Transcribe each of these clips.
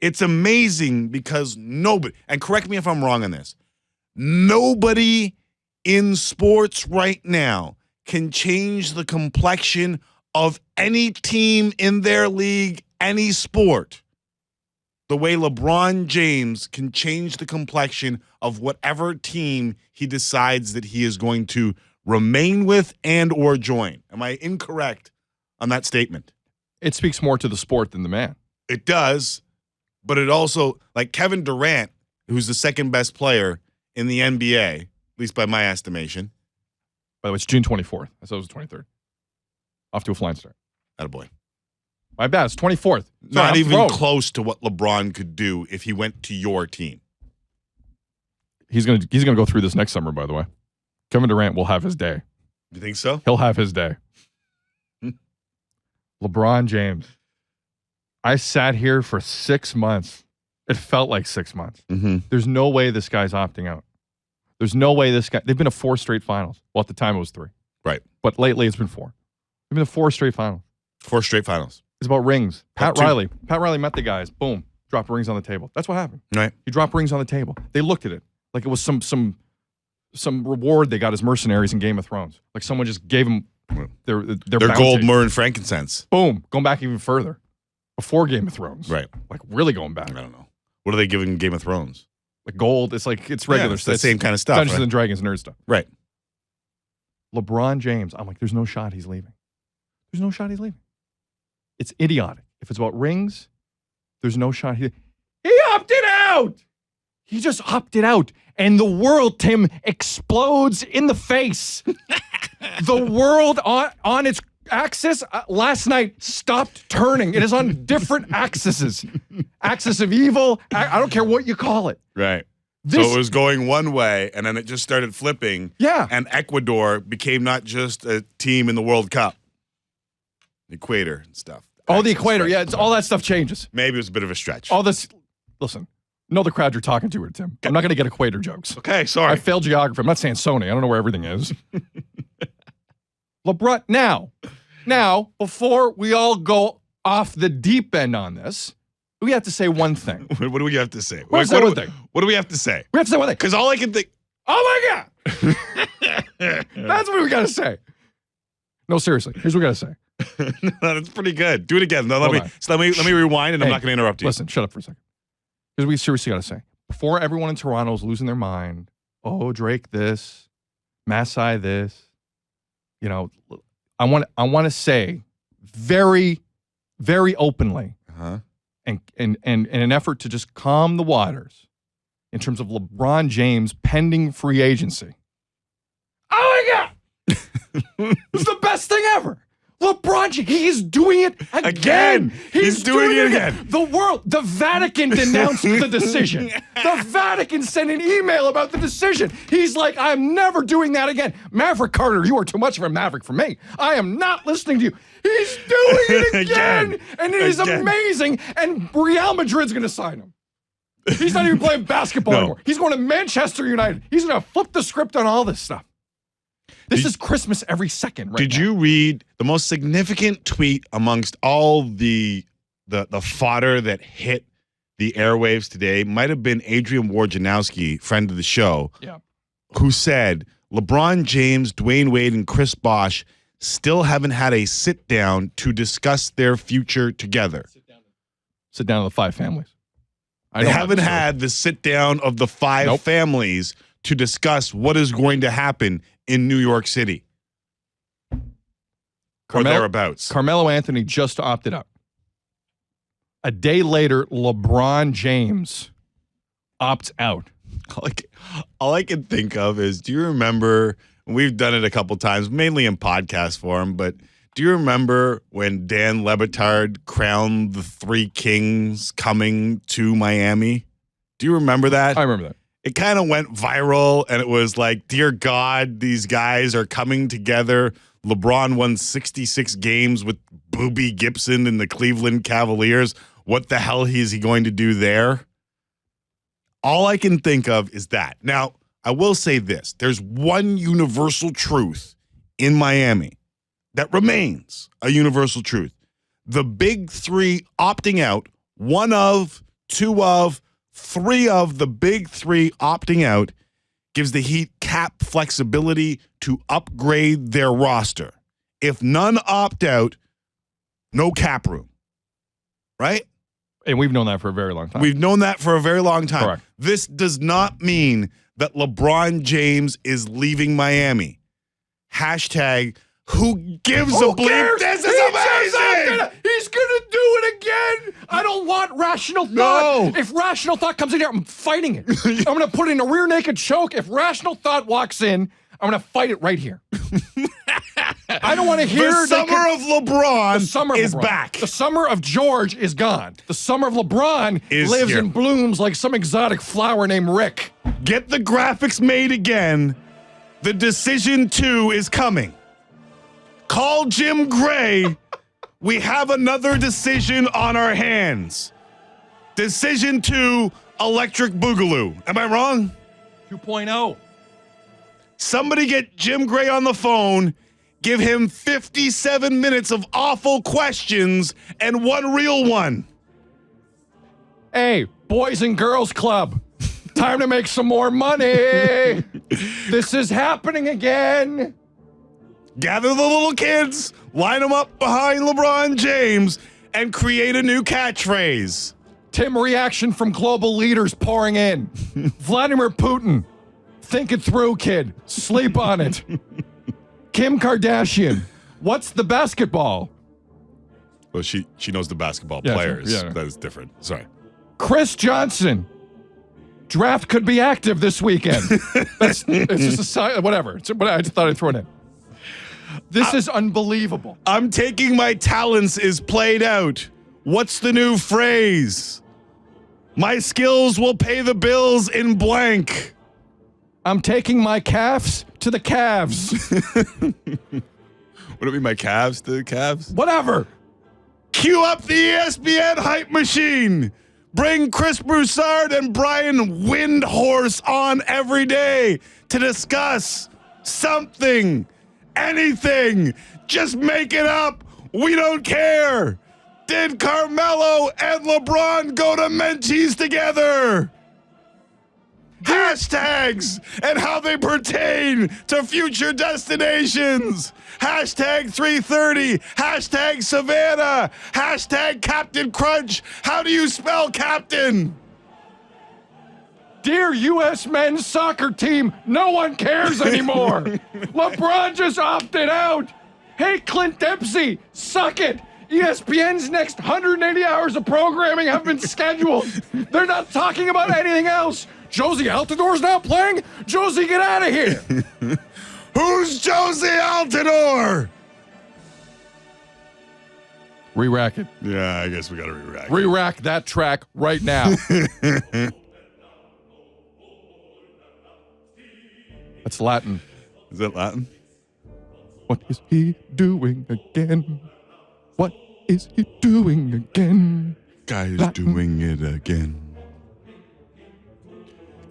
It's amazing because nobody, and correct me if I'm wrong on this, nobody in sports right now can change the complexion of any team in their league, any sport, the way LeBron James can change the complexion of whatever team he decides that he is going to remain with and or join. Am I incorrect on that statement? It speaks more to the sport than the man. It does, but it also, like Kevin Durant, who's the second best player in the NBA, at least by my estimation. By the way, it's June 24th. I thought it was the 23rd. Off to a flying start. Attaboy. My bad. It's 24th. Not even close to what LeBron could do if he went to your team. He's gonna go through this next summer, by the way. Kevin Durant will have his day. You think so? He'll have his day. LeBron James. I sat here for 6 months. It felt like 6 months. Mm-hmm. There's no way this guy's opting out. There's no way this guy. They've been to 4 straight finals. Well, at the time it was 3. Right. But lately it's been 4. They've been to 4 straight finals. 4 straight finals. It's about rings. Pat 2. Riley. Pat Riley met the guys. Boom. Dropped rings on the table. That's what happened. Right. He dropped rings on the table. They looked at it like it was some reward they got as mercenaries in Game of Thrones. Like someone just gave them their gold, myrrh, and frankincense. Boom. Going back even further. Before Game of Thrones. Right. Like really going back. I don't know. What are they giving Game of Thrones? Like gold. It's regular it's stuff. the same kind of stuff. Dungeons right? and Dragons nerd stuff. Right. LeBron James. I'm like, there's no shot he's leaving. There's no shot he's leaving. It's idiotic. If it's about rings, there's no shot. He opted out. He just opted out. And the world, Tim, explodes in the face. The world on its axis last night stopped turning. It is on different axes. Axis of evil. I don't care what you call it. Right. So it was going one way, and then it just started flipping. Yeah. And Ecuador became not just a team in the World Cup. The equator and stuff. Oh, the equator. Right. Yeah, all that stuff changes. Maybe it was a bit of a stretch. All this. Listen, know the crowd you're talking to here, Tim. I'm not going to get equator jokes. Okay, sorry. I failed geography. I'm not saying Sony. I don't know where everything is. LeBron, now, before we all go off the deep end on this, we have to say one thing. What do we have to say? What do we have to say? We have to say one thing. Because all I can think, oh my God. That's what we got to say. No, seriously. Here's what we got to say. That's pretty good. Do it again. No, let me rewind, and I'm not going to interrupt you. Listen, shut up for a second. Because we seriously got to say, before everyone in Toronto is losing their mind, oh, Drake this, Masai this, you know, I want to say very, very openly, and in an effort to just calm the waters in terms of LeBron James pending free agency. Oh my God! It's the best thing ever. LeBron, he's doing it again. He's doing it again. The Vatican denounced the decision. The Vatican sent an email about the decision. He's like, I'm never doing that again. Maverick Carter, you are too much of a maverick for me. I am not listening to you. He's doing it again. And it is amazing. And Real Madrid's going to sign him. He's not even playing basketball anymore. He's going to Manchester United. He's going to flip the script on all this stuff. This is Christmas every second right Did now. you read the most significant tweet amongst all the fodder that hit the airwaves today? Might have been Adrian Wojnarowski, friend of the show, who said LeBron James, Dwayne Wade, and Chris Bosh still haven't had a sit-down to discuss their future together. Sit down to the 5 families. They haven't had the sit-down of the 5 families to discuss what is going to happen in New York City. Or thereabouts. Carmelo Anthony just opted out. A day later, LeBron James opts out. All I can think of is, do you remember, we've done it a couple times, mainly in podcast form, but do you remember when Dan Le Batard crowned the 3 kings coming to Miami? Do you remember that? I remember that. It kind of went viral, and it was like, dear God, these guys are coming together. LeBron won 66 games with Boobie Gibson and the Cleveland Cavaliers. What the hell is he going to do there? All I can think of is that. Now, I will say this. There's one universal truth in Miami that remains a universal truth. The big 3 opting out, one of three of the big three opting out gives the Heat cap flexibility to upgrade their roster. If none opt out, no cap room. Right? And we've known that for a very long time. We've known that for a very long time. Correct. This does not mean that LeBron James is leaving Miami. Hashtag who gives a bleep? Cares? This is amazing! He's gonna do it again. I don't want rational thought. No. If rational thought comes in here, I'm fighting it. I'm gonna put it in a rear naked choke. If rational thought walks in, I'm gonna fight it right here. I don't want to hear the summer of LeBron is back. The summer of George is gone. The summer of LeBron lives here. and blooms like some exotic flower named Rick. Get the graphics made again. The Decision 2 is coming. Call Jim Gray. We have another decision on our hands. Decision 2, Electric Boogaloo. Am I wrong? 2.0. Somebody get Jim Gray on the phone. Give him 57 minutes of awful questions and one real one. Hey, Boys and Girls Club. Time to make some more money. This is happening again. Gather the little kids, line them up behind LeBron James, and create a new catchphrase. Tim reaction from global leaders pouring in. Vladimir Putin. Think it through, kid. Sleep on it. Kim Kardashian. What's the basketball? Well, she knows the basketball Yeah, players. yeah. That is different. Sorry. Chris Johnson. Draft could be active this weekend. It's just a sign, whatever. I just thought I'd throw it in. This is unbelievable. I'm taking my talents is played out. What's the new phrase? My skills will pay the bills in blank. I'm taking my calves to the calves. Would it be my calves to the calves? Whatever. Cue up the ESPN hype machine. Bring Chris Broussard and Brian Windhorse on every day to discuss something, anything. Just make it up. We don't care. Did Carmelo and LeBron go to Menchie's together? Hashtags and how they pertain to future destinations. Hashtag 330. Hashtag Savannah. Hashtag Captain Crunch. How do you spell captain? Dear U.S. men's soccer team, no one cares anymore. LeBron just opted out. Hey, Clint Dempsey, suck it. ESPN's next 180 hours of programming have been scheduled. They're not talking about anything else. Josie Altidore's not playing? Josie, get out of here. Who's Josie Altidore? Re-rack it. Yeah, I guess we got to re-rack. Re-rack that track right now. That's Latin. Is that Latin? What is he doing again? What is he doing again? Guy's Latin. doing it again.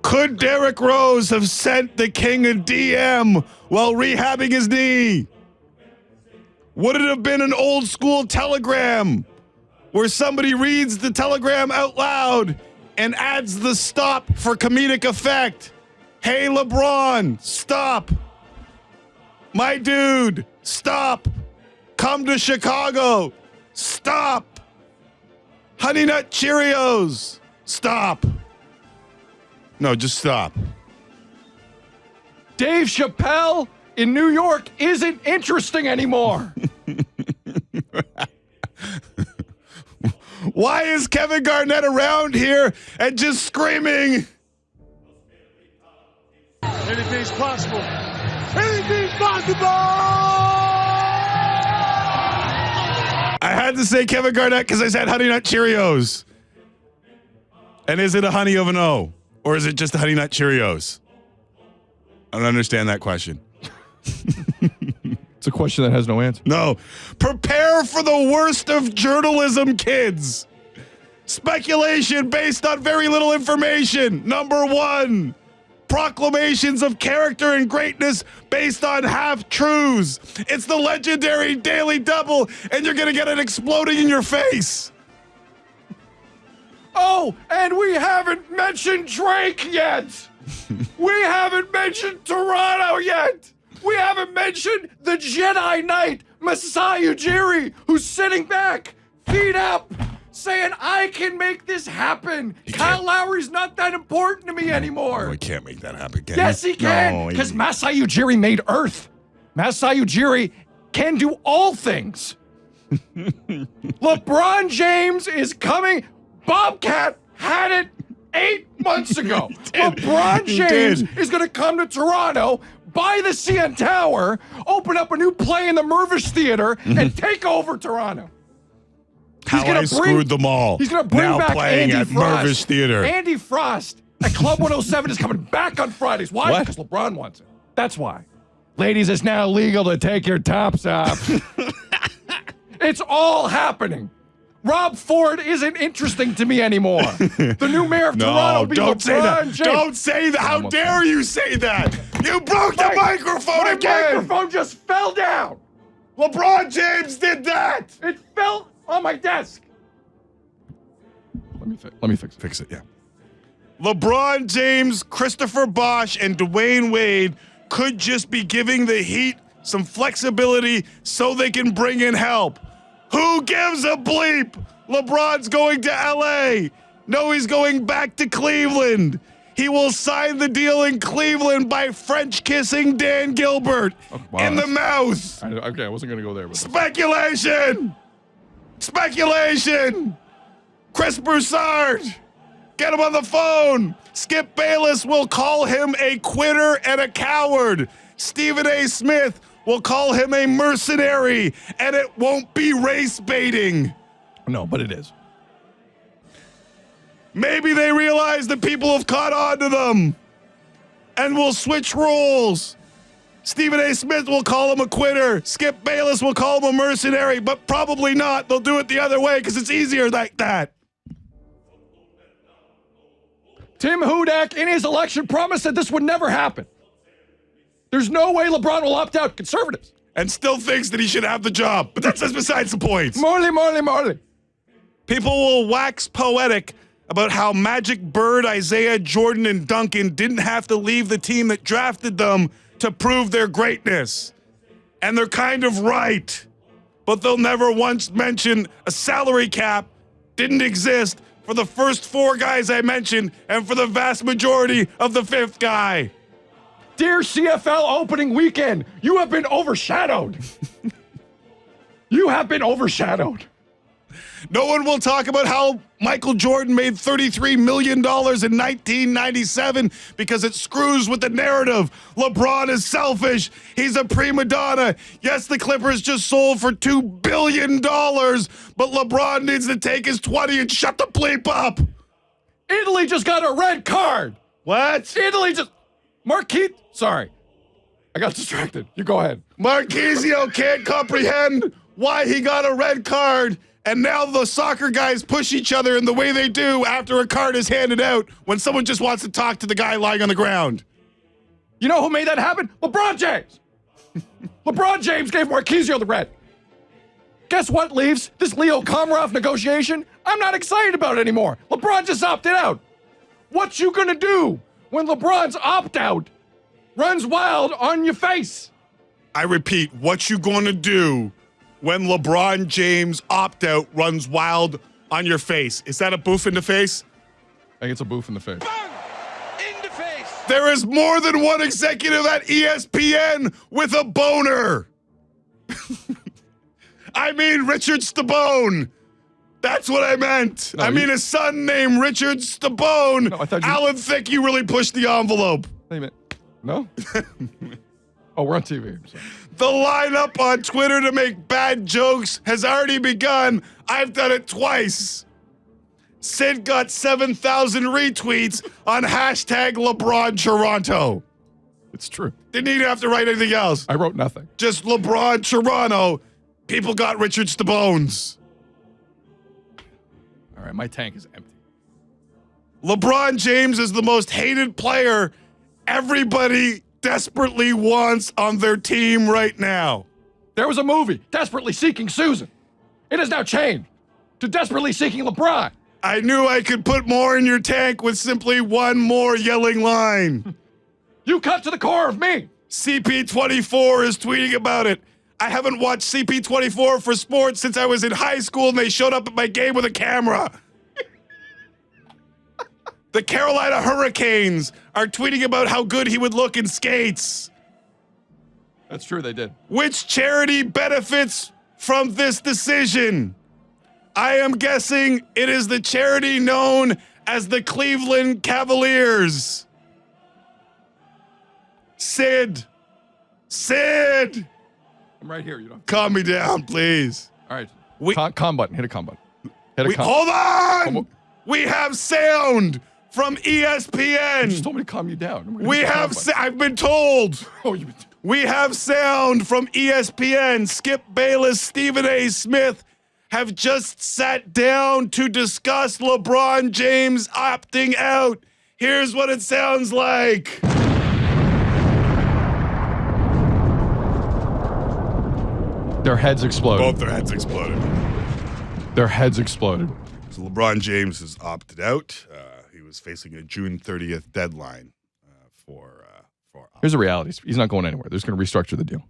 Could Derrick Rose have sent the king a DM while rehabbing his knee? Would it have been an old school telegram where somebody reads the telegram out loud and adds the stop for comedic effect? Hey, LeBron, stop. My dude, stop. Come to Chicago. Stop. Honey Nut Cheerios. Stop. No, just stop. Dave Chappelle in New York isn't interesting anymore. Why is Kevin Garnett around here and just screaming? Anything's possible. Anything's possible! I had to say Kevin Garnett because I said Honey Nut Cheerios. And is it a honey of an O? Or is it just a Honey Nut Cheerios? I don't understand that question. It's a question that has no answer. No. Prepare for the worst of journalism, kids. Speculation based on very little information. Number one. Proclamations of character and greatness based on half-truths. It's the legendary Daily Double, and you're going to get it exploding in your face. Oh, and we haven't mentioned Drake yet. We haven't mentioned Toronto yet. We haven't mentioned the Jedi Knight, Masai Ujiri, who's sitting back, feet up, saying, I can make this happen. Kyle Lowry's not that important to me anymore. Oh, he can't make that happen, can Yes, he can, because Masai Ujiri made Earth. Masai Ujiri can do all things. LeBron James is coming. Bobcat had it 8 months ago. LeBron James is going to come to Toronto, buy the CN Tower, open up a new play in the Mervish Theater, and take over Toronto. How I screwed them all. He's going to bring now back playing Andy at Frost. Mervish Theater. Andy Frost at Club 107 is coming back on Fridays. Why? What? Because LeBron wants it. That's why. Ladies, it's now legal to take your tops off. It's all happening. Rob Ford isn't interesting to me anymore. The new mayor of Toronto will be don't say that. James. Don't say that. How dare you say that? You broke the microphone My again. microphone just fell down. LeBron James did that. It fell on my desk. Let me fix it. Fix it, yeah. LeBron James, Christopher Bosh, and Dwayne Wade could just be giving the Heat some flexibility so they can bring in help. Who gives a bleep? LeBron's going to LA. No, he's going back to Cleveland. He will sign the deal in Cleveland by French kissing Dan Gilbert in the mouth. Okay, I wasn't going to go there. But Speculation. Speculation. Chris Broussard. Get him on the phone. Skip Bayless will call him a quitter and a coward. Stephen A. Smith will call him a mercenary, and it won't be race baiting. No, but it is. Maybe they realize that people have caught on to them and will switch roles. Stephen A. Smith will call him a quitter. Skip Bayless will call him a mercenary, but probably not. They'll do it the other way because it's easier like that. Tim Hudak, in his election, promised that this would never happen. There's no way LeBron will opt out. Conservatives. And still thinks that he should have the job. But that's besides the point. Morley. People will wax poetic about how Magic Bird, Isaiah Jordan, and Duncan didn't have to leave the team that drafted them to prove their greatness. And they're kind of right. But they'll never once mention a salary cap didn't exist for the first 4 guys I mentioned and for the vast majority of the 5th guy. Dear CFL opening weekend, you have been overshadowed. You have been overshadowed. No one will talk about how Michael Jordan made $33 million in 1997 because it screws with the narrative. LeBron is selfish. He's a prima donna. Yes, the Clippers just sold for $2 billion, but LeBron needs to take his 20 and shut the bleep up. Italy just got a red card. What? Italy just... Marquise... Sorry. I got distracted. You go ahead. Marquisio can't comprehend why he got a red card, and now the soccer guys push each other in the way they do after a card is handed out when someone just wants to talk to the guy lying on the ground. You know who made that happen? LeBron James. LeBron James gave Marquisio the red. Guess what, Leaves? This Leo Komarov negotiation, I'm not excited about it anymore. LeBron just opted out. What you gonna do when LeBron's opt-out runs wild on your face? I repeat, what you gonna do when LeBron James opt-out runs wild on your face? Is that a boof in the face? I think it's a boof in the face. In the face. There is more than one executive at ESPN with a boner. I mean Richard Stabone. That's what I meant. No, I mean a son named Richard Stabone. No, I thought Alan Thicke, you really pushed the envelope. Wait a minute. No? Oh, we're on TV. I'm sorry. The lineup on Twitter to make bad jokes has already begun. I've done it twice. Sid got 7,000 retweets on hashtag LeBron Toronto. It's true. Didn't even have to write anything else. I wrote nothing. Just LeBron Toronto. People got Richard Stabones. All right, my tank is empty. LeBron James is the most hated player everybody desperately wants on their team right now. There was a movie, Desperately Seeking Susan. It has now changed to Desperately Seeking LeBron. I knew I could put more in your tank with simply one more yelling line. You cut to the core of me. CP24 is tweeting about it. I haven't watched CP24 for sports since I was in high school and they showed up at my game with a camera. The Carolina Hurricanes are tweeting about how good he would look in skates. That's true, they did. Which charity benefits from this decision? I am guessing it is the charity known as the Cleveland Cavaliers. Sid. I'm right here. You don't. Calm me down, please. All right. We- Com button. Hit a com button. Hit a com. Hold on! Come on. We have sound from You ESPN. just told me to calm you down. I'm gonna We hit the com have, button. I've been told. Oh, you. We have sound from ESPN. Skip Bayless, Stephen A. Smith have just sat down to discuss LeBron James opting out. Here's what it sounds like. Their heads exploded. Both their heads exploded. Their heads exploded. So LeBron James has opted out. He was facing a June 30th deadline for Here's the reality. He's not going anywhere. They're just going to restructure the deal.